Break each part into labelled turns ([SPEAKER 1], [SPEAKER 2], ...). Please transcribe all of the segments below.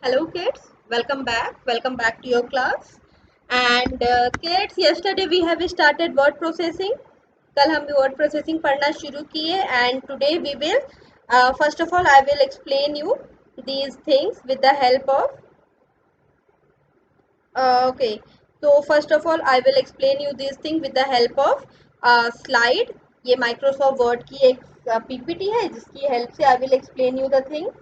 [SPEAKER 1] Hello kids, welcome back. Welcome back to your class. And kids, yesterday we have started word processing. कल हम word processing पढ़ना शुरू किए and today we will first of all I will explain you these things with the help of okay. So first of all I will explain you this thing with the help of slide. ये Microsoft Word की एक PPT है जिसकी help से I will explain you the things.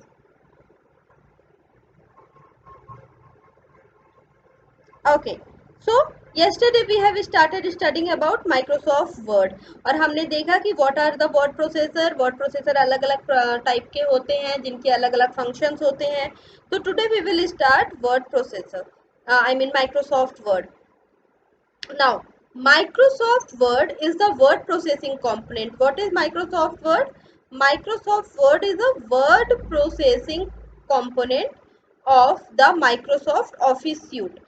[SPEAKER 1] Okay, so yesterday we have started studying about Microsoft Word और हमने देखा कि what are the word processor अलग अलग टाइप के होते हैं जिनके अलग अलग functions होते हैं. तो today we will start word processor. I mean Microsoft Word. Now, Microsoft Word is the word processing component. What is Microsoft Word? Microsoft Word is a word processing component of the Microsoft Office suite.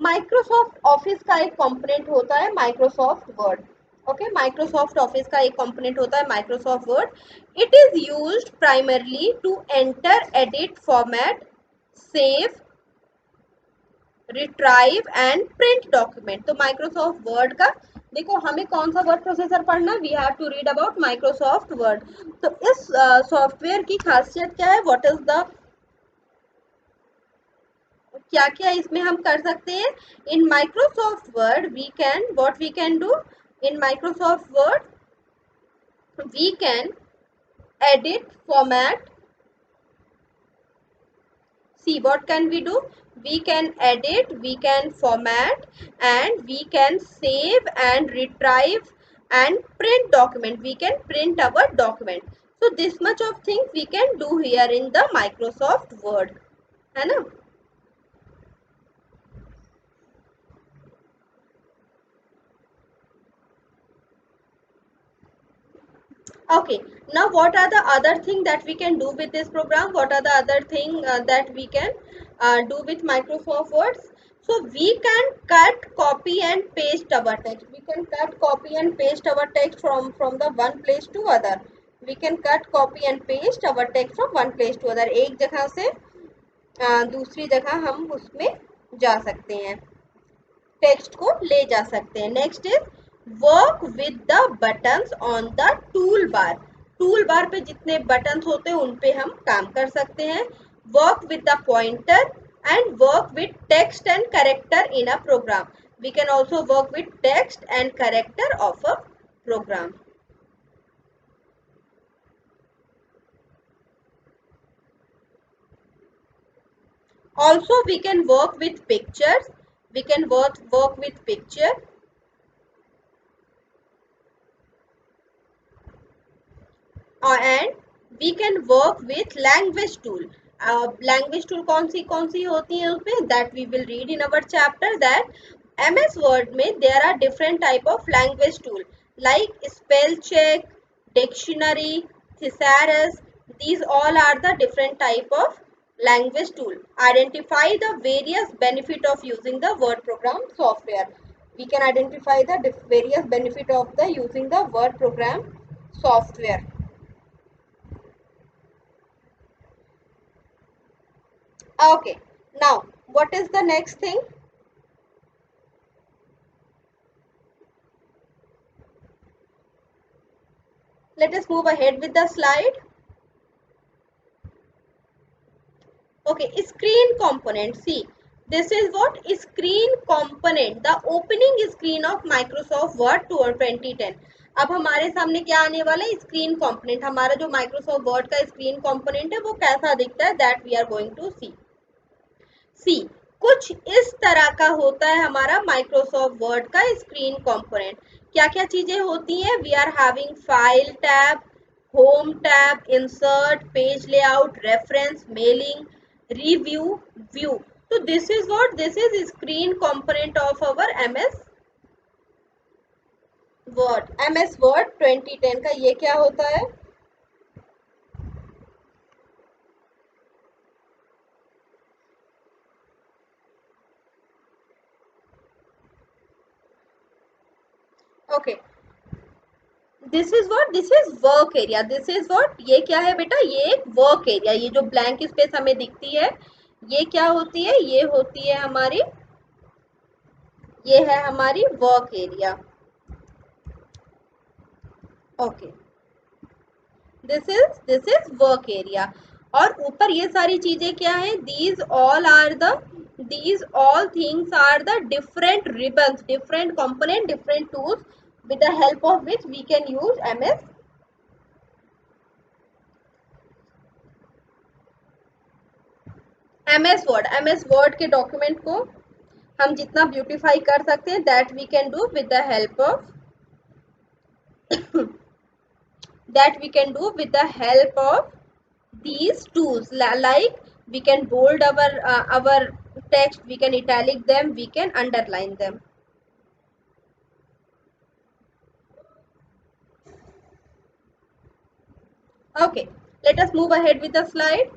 [SPEAKER 1] Microsoft Office का एक component होता है Microsoft Word. Okay, Microsoft Office का एक component होता है Microsoft Word. It is used primarily to enter, edit, format, save, retrieve and print document. तो Microsoft Word का देखो हमें कौन सा वर्ड प्रोसेसर पढ़ना है. We have to read about Microsoft Word. तो इस सॉफ्टवेयर की खासियत क्या है, व्हाट इज द क्या क्या इसमें हम कर सकते हैं. In Microsoft Word we can what we can do. In Microsoft Word we can edit, format. See what can we do? We can edit, we can format, and we can save and retrieve and print document. We can print our document. So this much of things we can do here in the Microsoft Word. है ना. Okay, now what are the other thing that we can do with this program? What are the other thing that we can do with Microsoft Words? So we can cut, copy and paste our text. We can cut, copy and paste our text from the one place to other. We can cut, copy and paste our text from one place to other. एक जगह से दूसरी जगह हम उसमें जा सकते हैं, टेक्स्ट को ले जा सकते हैं. Next is work with the buttons on the tool bar. Tool bar पे जितने बटन्स होते हैं उन पे हम काम कर सकते हैं. Work with the pointer and work with text and character in a program. We can also work with text and character of a program. Also we can work with pictures. We can work with picture. And we can work with language tool. Language tool कौन सी होती है उसमें, that we will read in our chapter. That MS Word में there are different type of language tool like spell check, dictionary, thesaurus. These all are the different type of language tool. Identify the various benefit of using the Word program software. We can identify the various benefit of the using the Word program software. Okay, now what is the next thing? Let us move ahead with the slide. Okay, screen component. See, this is what screen component, the opening screen of Microsoft Word 2010. अब हमारे सामने क्या आने वाला है, screen component. हमारा जो Microsoft Word का स्क्रीन कंपोनेंट है वो कैसा दिखता है, that we are going to see. See कुछ इस तरह का होता है हमारा माइक्रोसॉफ्ट वर्ड का स्क्रीन कंपोनेंट. क्या क्या चीजें होती हैं, we are having file tab, home tab, insert, page layout, reference, mailing, review, view. तो this is what, this is screen component of our MS Word. MS Word 2010 का ये क्या होता है. Okay, this is what, this is work area. This is what, ये क्या है बेटा, ये एक वर्क एरिया. ये जो ब्लैंक स्पेस हमें दिखती है ये क्या होती है, ये होती है हमारी, ये है हमारी work area. Okay, this is work area. और ऊपर ये सारी चीजें क्या है, these all things are the different ribbons, different component, different tools with the help of which we can use MS word के डॉक्यूमेंट को हम जितना ब्यूटिफाई कर सकते हैं, that we can do with the help of that we can do with the help of these tools, like we can bold our text, we can italic them, we can underline them. Okay, let us move ahead with the slide.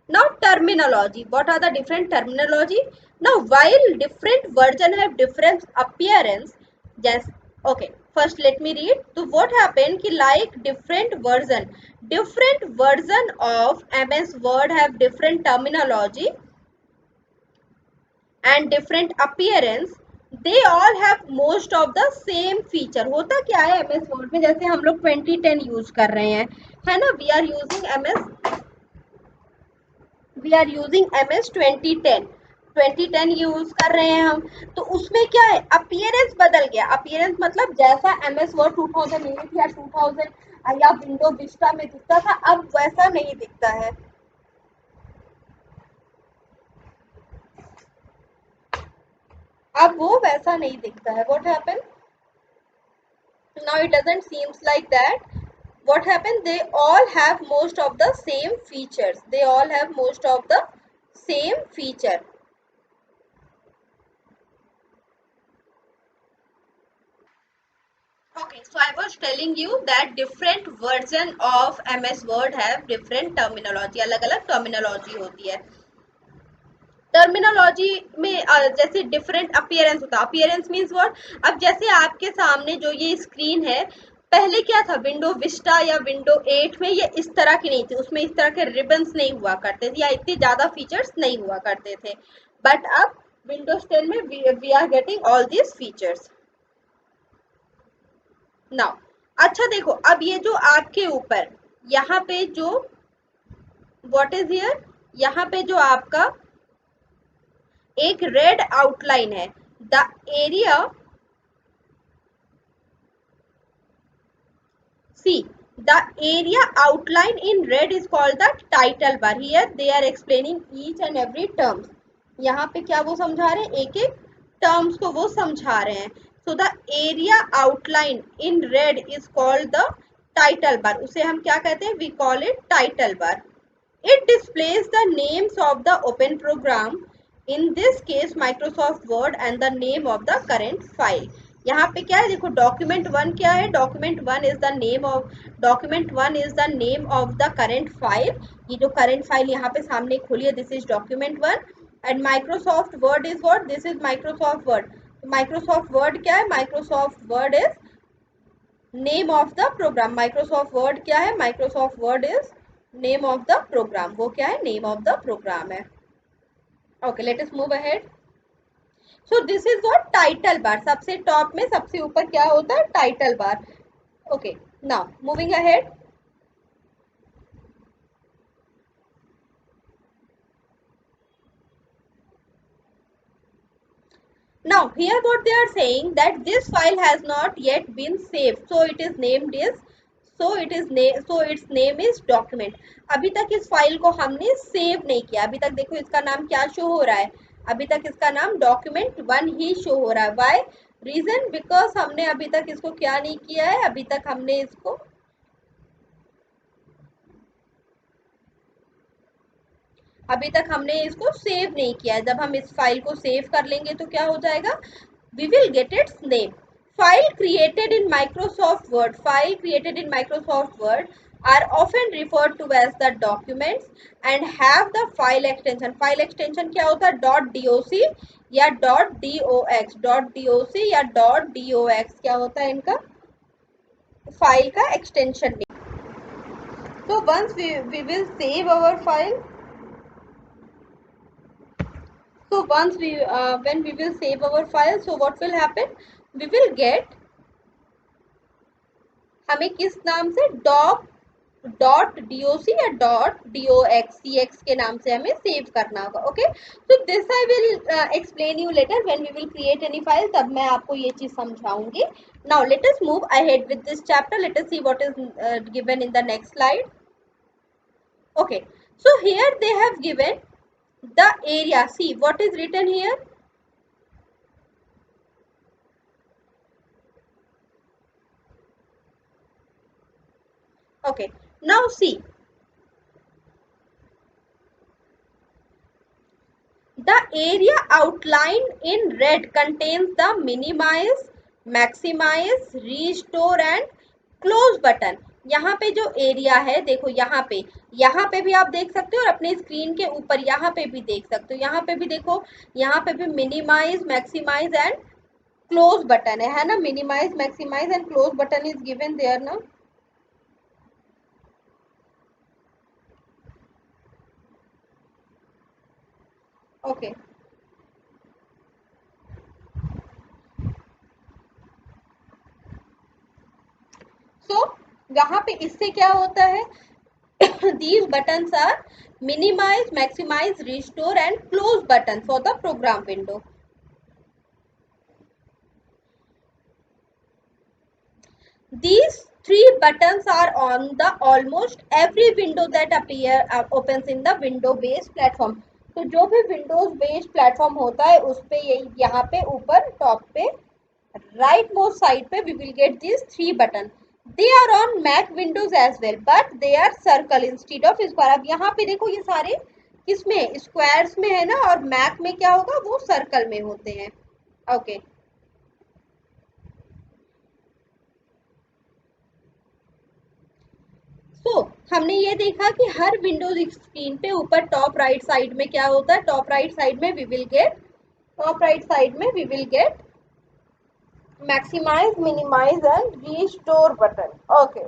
[SPEAKER 1] Now terminology, what are the different terminology? Now while different version have different appearance, just okay, first let me read. So what happened ki like different version of MS Word have different terminology and different appearance, they all have most of the same feature. होता क्या है MS Word में, जैसे हम लोग 2010 use कर रहे हैं, है ना, we are using MS 2010 use कर रहे हैं हम, तो उसमें क्या है, अपीयरेंस बदल गया। अपीयरेंस मतलब जैसा MS Word 2008 या 2000 या विंडो विस्टा में दिखता था, अब वैसा नहीं दिखता है। अब वो वैसा नहीं दिखता है। What happened? Now it doesn't seems like that. What happened? They all have most of the same features. They all have most of the same feature. Okay, so I was telling you that different version of MS Word have different terminology. अलग अलग terminology होती है। Terminology में जैसे different appearance होता है। Appearance means what, अब जैसे आपके सामने जो ये स्क्रीन है, पहले क्या था, विंडो विस्टा या विंडो 8 में ये इस तरह की नहीं थी, उसमें इस तरह के रिबन्स नहीं हुआ करते थे या इतने ज्यादा फीचर्स नहीं हुआ करते थे। बट अब विंडोज 10 में we are getting all these features now. अच्छा देखो, अब ये जो आपके ऊपर यहाँ पे जो व्हाट इज हियर, यहाँ पे जो आपका एक रेड आउटलाइन है, the area, see the area outline in red is called the title bar. Here they are explaining each and every terms. यहाँ पे क्या वो समझा रहे हैं, एक एक टर्म्स को वो समझा रहे हैं। So the area outline in red is called the title bar. उसे हम क्या कहते हैं, we call it title bar. It displays the names of the open program, in this case Microsoft Word, and the name of the current file. यहाँ पे क्या है, देखो डॉक्यूमेंट 1 क्या है, document 1 is the name of the current file. ये जो current file यहाँ पे सामने खुली है, this is document 1। And Microsoft Word is what, this is Microsoft Word. Microsoft Word क्या है, Microsoft Word is name of the program. Microsoft Word क्या है, Microsoft Word is name of the program. वो क्या है, नेम ऑफ द प्रोग्राम है। Okay, let us move ahead. So this is what, title bar. सबसे top में सबसे ऊपर क्या होता है, title bar. Okay, now moving ahead. Now here what they are saying, that this file has not yet been saved, so it is named is, so its name is document. अभी तक इस file को हमने save नहीं किया। अभी तक देखो इसका नाम क्या शो हो रहा है, अभी तक इसका नाम document 1 ही शो हो रहा है। Why? रीजन, बिकॉज हमने अभी तक इसको क्या नहीं किया है, अभी तक हमने इसको सेव नहीं किया है। जब हम इस फाइल को सेव कर लेंगे तो क्या हो जाएगा, we will get its name. File created in Microsoft Word are often referred to as the documents and have the file extension. File extension क्या होता है, .doc या .dox, .doc या .dox क्या होता है, इनका फाइल का extension. So once we will save our file. So once when we will save our file, so what will happen? We will get, हमें किस नाम से, .doc या .docx के नाम से हमें सेव करना होगा. Okay, so this I will explain you later when we will create any file. तब मैं आपको ये चीज समझाऊंगी. Now let us move ahead with this chapter. Let us see what is given in the next slide. Okay, so here they have given the area. See what is written here. Okay, now see, the area outlined in red contains the minimize, maximize, restore and close button. यहाँ पे जो area है, देखो यहाँ पे भी आप देख सकते हो और अपने स्क्रीन के ऊपर यहाँ पे भी देख सकते हो. यहाँ पे भी देखो, यहाँ पे भी minimize, maximize and close button है ना. Minimize, maximize and close button is given there ना. ओके, सो यहाँ पे इससे क्या होता है, these buttons are minimize, maximize, restore and close button for the program window. These three buttons are on the almost every window that opens in the window based platform. तो जो भी Windows based platform होता है उस पे ये यहाँ पे ऊपर टॉप पे राइट मोस्ट साइड पे we will get these three button. They are on Mac Windows as well, but they are circle instead of square. अब यहाँ पे देखो ये सारे किसमें, स्क्वायर्स में है ना, और मैक में क्या होगा, वो सर्कल में होते हैं. ओके, सो हमने ये देखा कि हर विंडोज स्क्रीन पे ऊपर टॉप राइट साइड में क्या होता है, टॉप राइट साइड में we will get maximize, minimize and restore button. Okay,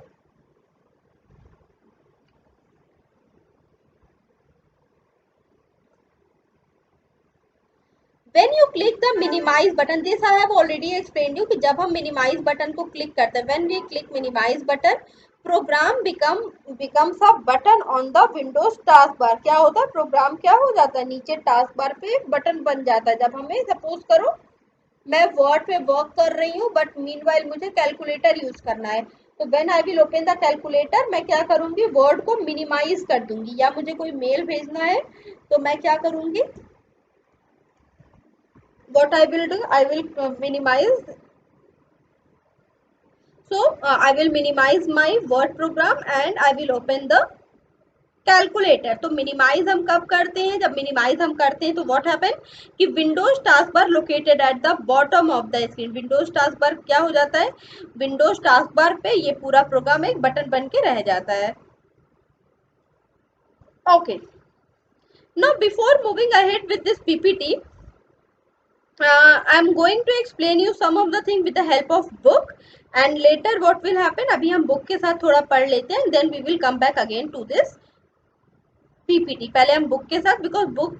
[SPEAKER 1] when you click the minimize button, this I have already explained you कि जब हम minimize button को click करते हैं, when we click minimize button, program becomes a button on the Windows taskbar. क्या होता है, programme क्या हो जाता है, नीचे टास्क बार पे बटन बन जाता है. जब हमें सपोज करो मैं वर्ड पे वर्क कर रही हूँ बट मीनवाइल मुझे कैलकुलेटर यूज करना है, तो when I will open the calculator मैं क्या करूंगी, वर्ड को मिनिमाइज कर दूंगी. या मुझे कोई मेल भेजना है तो मैं क्या करूंगी, what I will do, I will minimize. So I will minimize my word program and I will open the calculator. तो मिनिमाइज हम कब करते हैं, जब मिनिमाइज हम करते हैं तो व्हाट हैपन कि Windows task bar located at the bottom of the screen. Windows task bar क्या हो जाता है, विंडोज टास्क बार पे ये पूरा प्रोग्राम एक बटन बन के रह जाता है. Okay, now before moving ahead with this PPT, I am going to explain you some of the thing with the help of book and later what will happen, अभी हम book के साथ थोड़ा पढ़ लेते हैं, then we will come back again to this PPT. पहले हम book के साथ, because book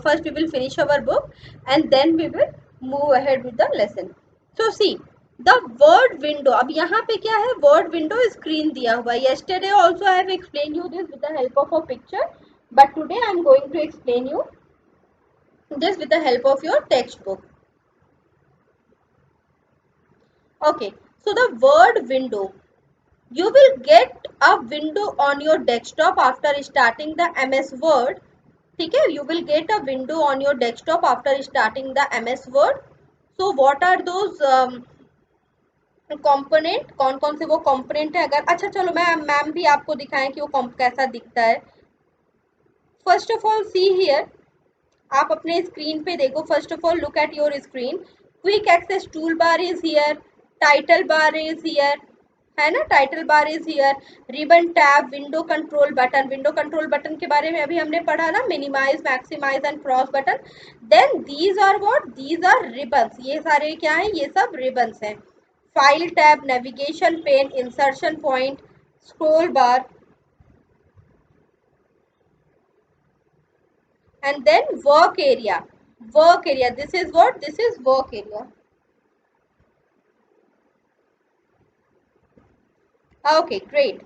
[SPEAKER 1] first we will finish our book and then we will move ahead with the lesson. So see the word window. अब यहाँ पे क्या है, word window screen दिया हुआ है. Yesterday also I have explained you this with the help of a picture, but today I am going to explain you this with the help of your textbook. Okay, so the word window, you will get a window on your desktop after starting the MS Word. ठीक है, you will get a window on your desktop after starting the MS Word. So what are those component, कौन कौन से वो component है, अगर अच्छा चलो मैम भी आपको दिखाएं कि वो कैसा दिखता है. First of all see here, आप अपने स्क्रीन पे देखो. First of all look at your screen. Quick access tool bar is here, title bar is here, है ना, title bar is here, ribbon tab, window control button. Window control button के बारे में अभी हमने पढ़ा ना, minimize, maximize and cross button. Then these are what, these are ribbons. ये सारे क्या हैं, ये सब रिबन्स हैं. File tab, navigation pane, insertion point, scroll bar, and then work area. Work area, this is what? This is work area. Okay, great.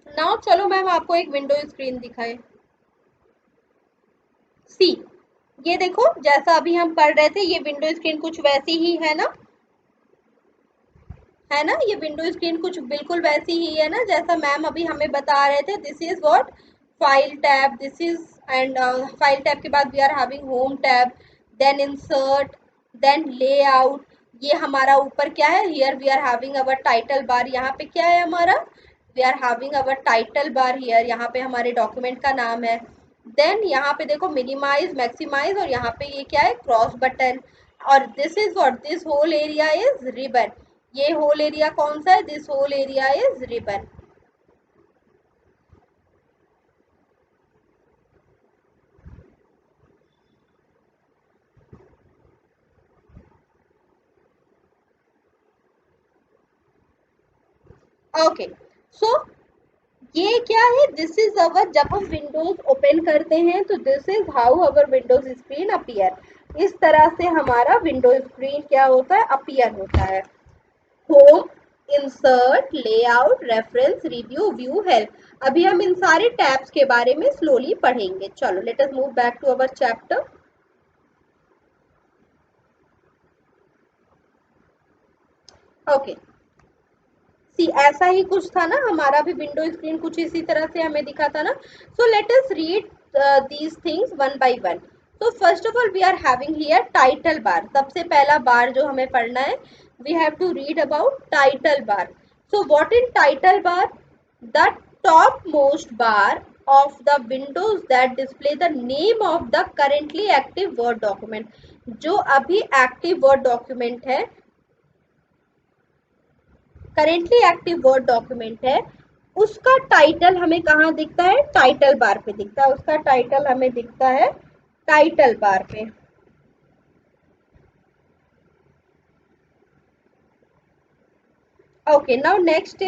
[SPEAKER 1] Now चलो ma'am आपको एक विंडो स्क्रीन दिखाए। सी, ये देखो जैसा अभी हम कर रहे थे, ये विंडो स्क्रीन कुछ वैसी ही है ना, है ना, ये विंडो स्क्रीन कुछ बिल्कुल वैसी ही है ना, जैसा मैम अभी हमें बता रहे थे। This is what? File tab, this is, and file tab के बाद we are having home tab, then insert, then layout. ये हमारा ऊपर क्या है? Here we are having our title bar. यहाँ पे क्या है हमारा? We are having our title bar here, यहाँ पे हमारे डॉक्यूमेंट का नाम है। देन यहाँ पे देखो मिनिमाइज, मैक्सिमाइज, और यहाँ पे ये क्या है? Cross button. और this is what? This whole area is ribbon. ये होल एरिया कौन सा है? This whole area is ribbon. Okay, so ये क्या है? दिस इज अवर, जब हम विंडोज ओपन करते हैं तो this is how our Windows screen appear. इस तरह से हमारा विंडोज स्क्रीन क्या होता है? अपीयर होता है। Home, insert, layout, reference, review, view, help. अभी हम इन सारे टैब्स के बारे में स्लोली पढ़ेंगे। चलो let us move back to our chapter. Okay, see ऐसा ही कुछ था ना, हमारा भी विंडो स्क्रीन कुछ इसी तरह से हमें दिखा था ना। So let us read these things one by one. तो first of all we are having here title bar. सबसे पहला बार जो हमें पढ़ना है, we have to read about title bar. So what in title bar? The top most bar of the windows that display the name of the currently active word document। जो अभी active word document है, currently active word document है, उसका title हमें कहाँ दिखता है? Title bar पे दिखता है। उसका टाइटल हमें दिखता है टाइटल बार पे। Okay, now next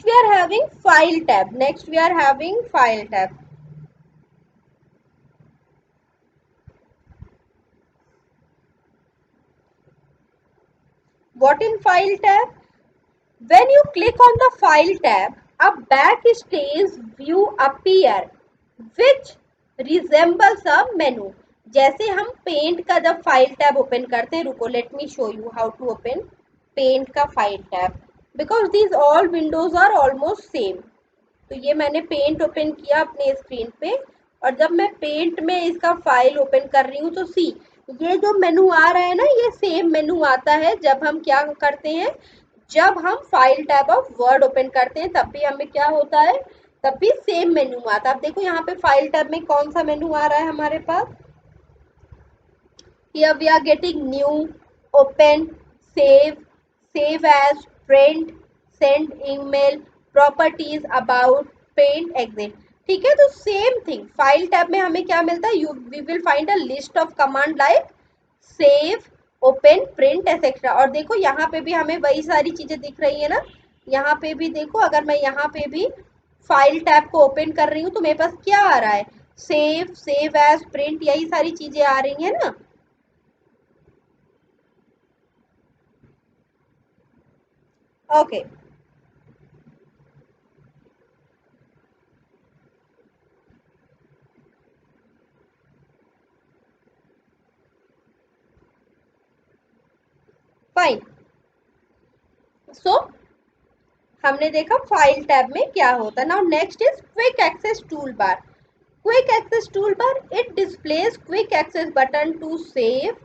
[SPEAKER 1] we are having file tab. Next we are having file tab. What in file tab? When you click on the file tab, a backstage view appear which resembles a menu। जैसे हम paint का जब file tab open करते हैं, रुको let me show you how to open paint का file tab, because these all windows are almost same. तो ये मैंने पेंट ओपन किया अपने स्क्रीन पे, और जब मैं पेंट में इसका फाइल ओपन कर रही हूँ तो सी, ये जो मेनू आ रहा है ना, ये सेम मेनू आता है जब हम क्या करते हैं, जब हम file tab of word open करते हैं तब भी हमें क्या होता है? तब भी सेम मेनू आता है। अब देखो यहाँ पे फाइल टैब में कौन सा मेनू आ रहा है हमारे पास? Here we are getting new, open, save, save as, print, send email, properties, about, paint, exit। ठीक है, तो सेम थिंग फाइल टैब में हमें क्या मिलता है? You we will find a list of command like save, open, print etcetera. और देखो यहाँ पे भी हमें वही सारी चीजें दिख रही है ना। यहाँ पे भी देखो, अगर मैं यहाँ पे भी फाइल टैब को ओपन कर रही हूँ तो मेरे पास क्या आ रहा है? सेव, सेव एज, प्रिंट, यही सारी चीजें आ रही है ना। Okay, fine. सो हमने देखा फाइल टैब में क्या होता है। Now next is quick access tool bar. Quick access tool bar, it displays quick access button to save,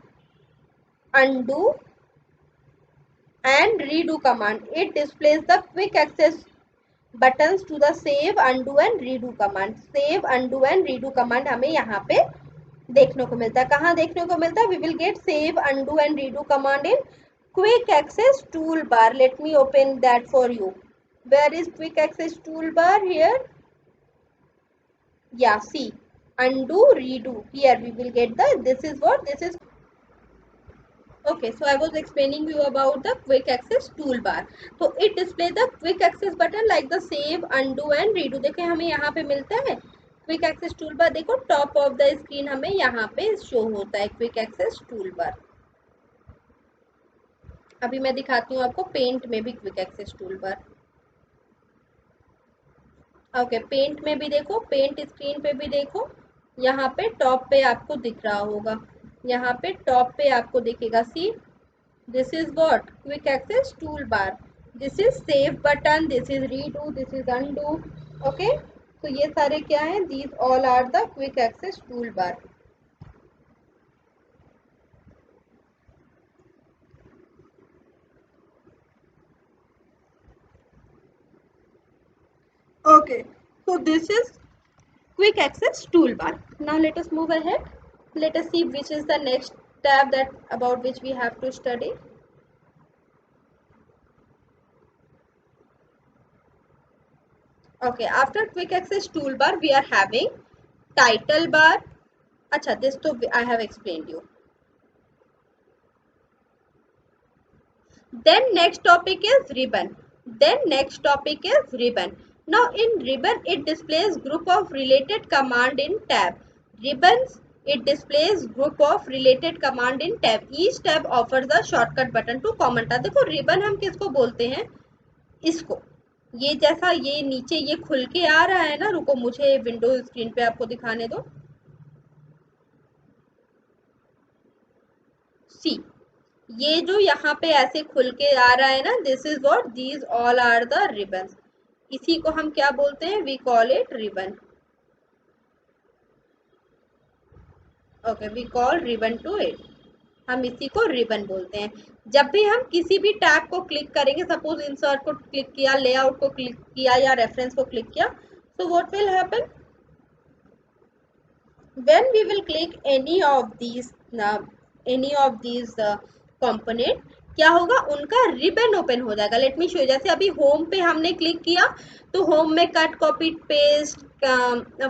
[SPEAKER 1] undo and redo command। it displays the quick access buttons to the save, undo and redo command। save, undo and redo command हमें यहाँ पे देखने को मिलता है। कहाँ देखने को मिलता है? we will get save, undo and redo command in quick access toolbar। let me open that for you। where is quick access toolbar? Here, yeah, see, undo, redo, here we will get the, this is what, this is Okay, so I was explaining you about the quick access toolbar. So it display the quick access button like the save, undo and redo. देखें हमें यहाँ पे मिलता है quick access tool बार. देखो top of the screen हमें यहाँ पे शो होता है क्विक एक्सेस टूल बार. अभी मैं दिखाती हूँ आपको पेंट में भी quick access tool bar. Okay, paint में भी देखो, पेंट स्क्रीन पे भी देखो, यहाँ पे टॉप पे आपको दिख रहा होगा, यहाँ पे टॉप पे आपको दिखेगा. सी, this is what quick access toolbar. This is save button, this is redo, this is undo. Okay, तो ये सारे क्या हैं? These all are the quick access toolbar. Okay, so this is quick access toolbar. Now let us move ahead. Let us see which is the next tab that about which we have to study. Okay, after quick access toolbar we are having title bar. अच्छा, this तो I have explained you. Then next topic is ribbon. Then next topic is ribbon. Now in ribbon it displays group of related command in tab. Ribbons, it displays group of related command in tab. Each tab offers a shortcut button to command tab. देखो ribbon हम किसको बोलते हैं? इसको. ये जैसा ये नीचे ये खुल के आ रहा है ना, रुको मुझे विंडो स्क्रीन पे आपको दिखाने दो. सी, ये जो यहाँ पे ऐसे खुल के आ रहा है ना, this is what, these all are the ribbons. इसी को हम क्या बोलते हैं? We call it ribbon. Okay, we call ribbon to it. हम इसी को रिबन बोलते हैं. जब भी हम किसी भी टैब को क्लिक करेंगे, सपोज इंसर्ट को क्लिक किया, लेआउट को क्लिक किया या रेफरेंस को क्लिक किया, so what will happen when we will click any of these component, क्या होगा? उनका रिबन ओपन हो जाएगा. Late me show. जैसे अभी होम पे हमने क्लिक किया तो होम में cut, copy, paste,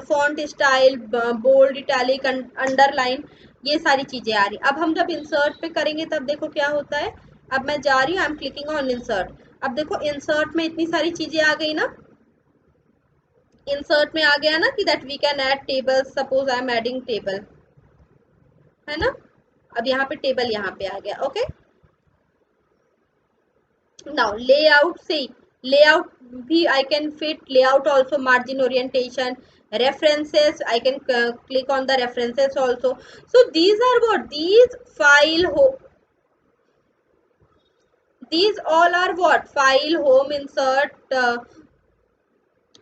[SPEAKER 1] font style, bold, italic, underline, ये सारी चीजें आ रही. अब हम जब इंसर्ट पे करेंगे तब देखो क्या होता है. अब मैं जा रही हूँ, I M clicking on insert. अब देखो इंसर्ट में इतनी सारी चीजें आ गई ना. इंसर्ट में आ गया ना कि that we can add table. Suppose I am adding table, है ना. अब यहाँ पे टेबल यहाँ पे आ गया. ओके, नाउ लेआउट से लेआउट भी I can fit layout also, margin, orientation, references, I can click on the references also. So these are what, these all are what, file, home, insert,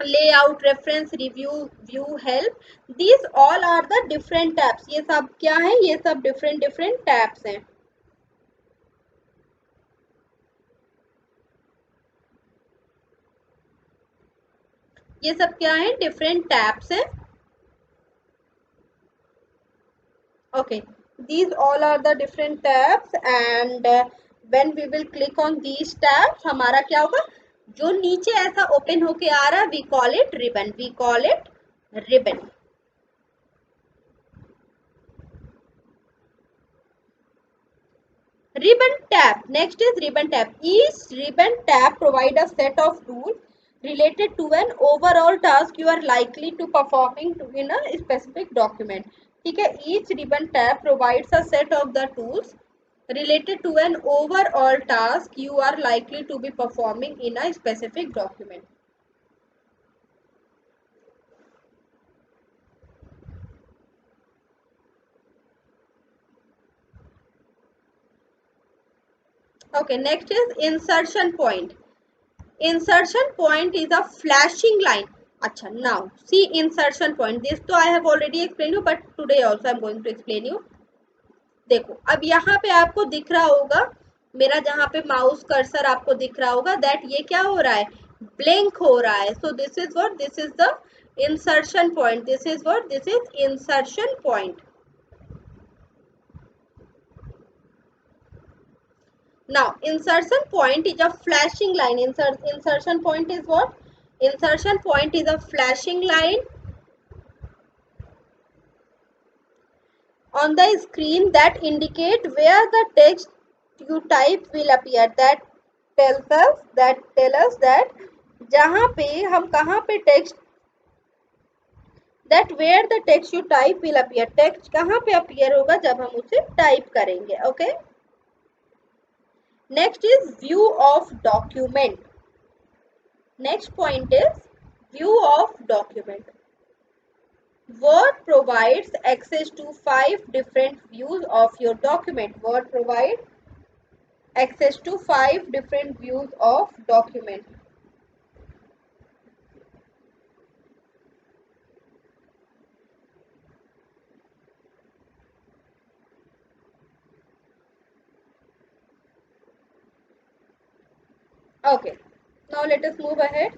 [SPEAKER 1] layout, reference, review, view, help. These all are the different tabs. ये सब क्या है? ये सब different tabs हैं. ये सब क्या है? डिफरेंट टैब्स हैं. Okay, these all are the different tabs and when we will click on these tabs, हमारा क्या होगा? जो नीचे ऐसा ओपन होके आ रहा है, we call it ribbon. We call it ribbon. Ribbon tab. Next is ribbon tab. Each ribbon tab provide a set of tools related to an overall task you are likely to performing in a specific document. ठीक है, each ribbon tab provides a set of the tools related to an overall task you are likely to be performing in a specific document. Okay, next is insertion point. Insertion point is a flashing line. अच्छा, now see insertion point. This तो I have already explained you, but today also I am going to explain you. देखो अब यहाँ पे आपको दिख रहा होगा, मेरा जहाँ पे माउस कर्सर आपको दिख रहा होगा, दैट ये क्या हो रहा है? ब्लिंक हो रहा है. So this is what, this is the insertion point. This is what, this is insertion point. Now insertion point is a flashing line. Insertion point is what? Insertion point is a flashing line on the screen that indicate where the text you type will appear. That tell us that जहाँ पे हम कहाँ पे text, that where the text you type will appear. text कहाँ पे appear होगा जब हम उसे type करेंगे. Okay. Next is view of document. Next point is view of document. Word provides access to 5 different views of your document. Word provides access to 5 different views of document. Okay, now let us move ahead.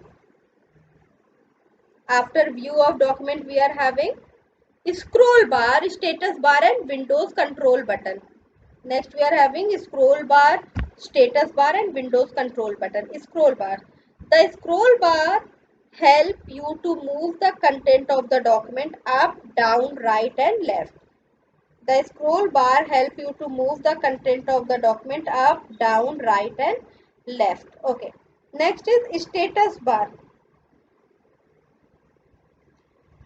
[SPEAKER 1] After view of document, we are having scroll bar, status bar and Windows control button. Next we are having scroll bar, status bar and Windows control button. Scroll bar. The scroll bar help you to move the content of the document up, down, right and left. The scroll bar help you to move the content of the document up, down, right and left. Okay. Next is status bar.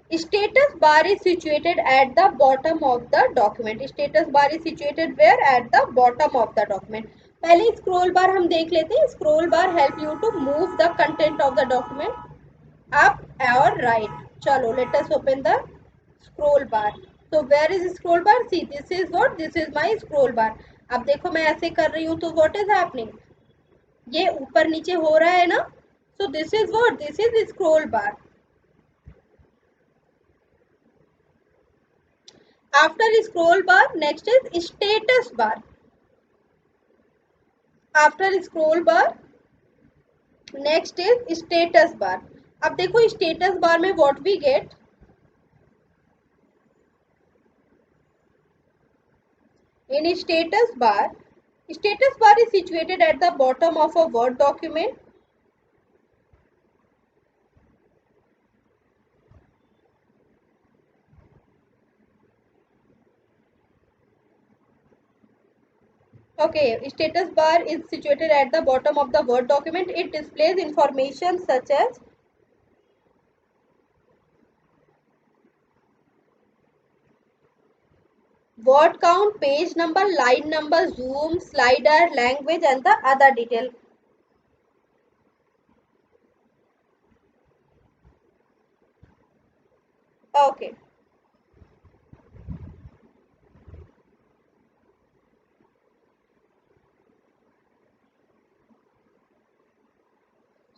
[SPEAKER 1] Status bar is situated at the bottom of the document. Status bar is situated where? At the bottom of the document. पहले scroll bar हम देख लेते हैं. Scroll bar help you to move the content of the document up or right. चलो, let us open the scroll bar. So where is scroll bar? See, this is what? This is my scroll bar. अब देखो मैं ऐसे कर रही हूँ तो what is happening? ये ऊपर नीचे हो रहा है ना? So this is what? This is scroll bar. After scroll bar, next is status bar. After scroll bar, next is status bar. अब देखो status bar में what we get? In status bar is situated at the bottom of a Word document. Okay, status bar is situated at the bottom of the Word document. It displays information such as word count, page number, line number, zoom, slider, language and the other detail. Okay.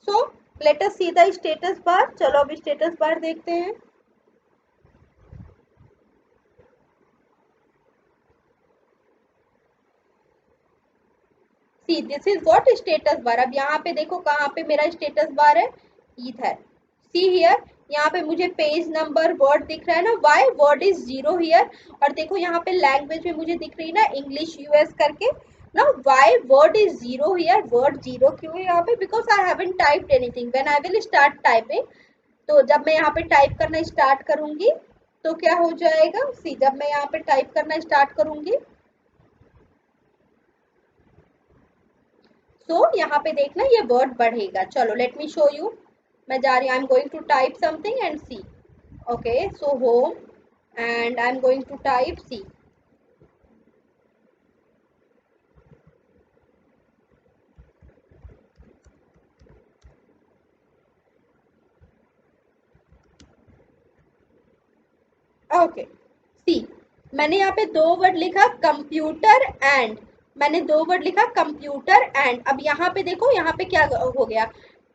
[SPEAKER 1] So let us see the status bar. चलो अब status bar देखते हैं. See, this is what status bar. अब यहाँ पे देखो कहाँ पे मेरा status bar है, इधर. See here, यहाँ पे मुझे पेज नंबर वर्ड दिख रहा है ना. Why word is 0 here? और देखो यहाँ पे लैंग्वेज में मुझे दिख रही है ना इंग्लिश यूएस करके. Now why word is 0 here? Word 0 क्यों है यहाँ पे? Because I haven't typed anything. When I will start typing, तो जब मैं यहाँ पे टाइप करना स्टार्ट करूंगी तो क्या हो जाएगा? सी, जब मैं यहाँ पे टाइप करना स्टार्ट करूंगी तो यहाँ पे देखना ये वर्ड बढ़ेगा. चलो लेट मी शो यू. मैं जा रही हूँ. I am going to type something and see. Okay, so home and I am going to type see. Okay, see, मैंने यहाँ पे 2 वर्ड लिखा कंप्यूटर एंड. मैंने 2 वर्ड लिखा कंप्यूटर एंड. अब यहाँ पे देखो यहाँ पे क्या हो गया?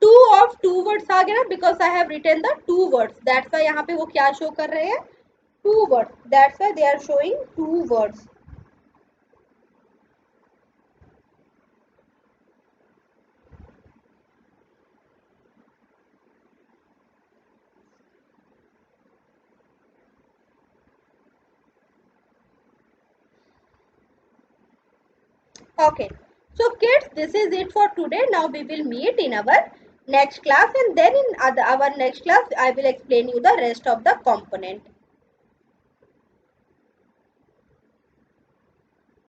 [SPEAKER 1] 2 ऑफ 2 वर्ड्स आ गया ना, because I have written the 2 words. That's why यहाँ पे वो क्या शो कर रहे हैं? 2 words. That's why they are showing 2 words. Okay, so kids, this is it for today. Now we will meet in our next class, and then in our next class I will explain you the rest of the component.